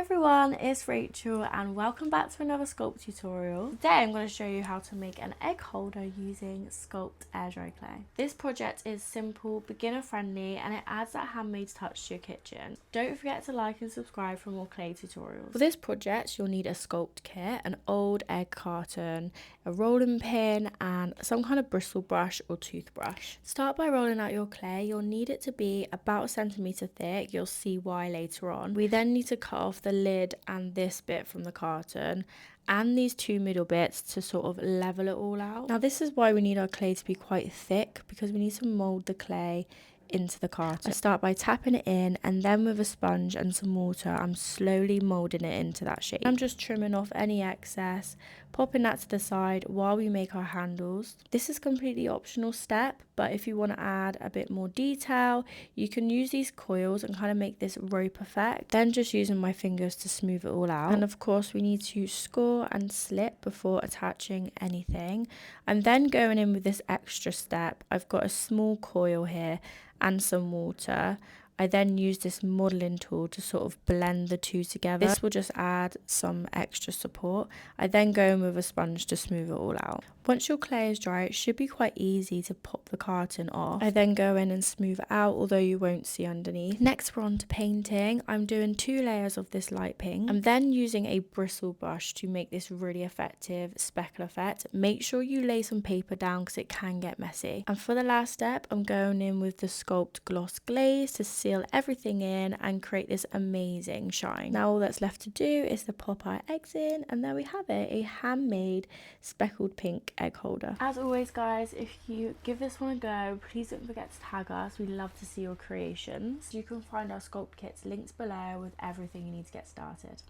everyone, it's Rachel and welcome back to another Sculpt tutorial. Today I'm going to show you how to make an egg holder using Sculpd air dry clay. This project is simple, beginner friendly, and it adds that handmade touch to your kitchen. Don't forget to like and subscribe for more clay tutorials. For this project you'll need a Sculpd kit, an old egg carton, a rolling pin and some kind of bristle brush or toothbrush. Start by rolling out your clay. You'll need it to be about a centimetre thick, you'll see why later on. We then need to cut off the lid and this bit from the carton and these two middle bits to sort of level it all out. Now this is why we need our clay to be quite thick, because we need to mould the clay into the carton. I start by tapping it in and then with a sponge and some water I'm slowly moulding it into that shape. I'm just trimming off any excess, popping that to the side while we make our handles. This is completely optional step, but if you want to add a bit more detail you can use these coils and kind of make this rope effect, then just using my fingers to smooth it all out. And of course we need to score and slip before attaching anything. I'm then going in with this extra step. I've got a small coil here and some water. I then use this modelling tool to sort of blend the two together. This will just add some extra support. I then go in with a sponge to smooth it all out. Once your clay is dry, it should be quite easy to pop the carton off. I then go in and smooth it out, although you won't see underneath. Next we're on to painting. I'm doing 2 layers of this light pink. I'm then using a bristle brush to make this really effective speckle effect. Make sure you lay some paper down because it can get messy. And for the last step, I'm going in with the Sculpd gloss glaze to seal everything in and create this amazing shine. Now all that's left to do is to pop our eggs in, and there we have it, a handmade speckled pink egg holder. As always guys, if you give this one a go, please don't forget to tag us. We love to see your creations. You can find our Sculpd kits linked below with everything you need to get started.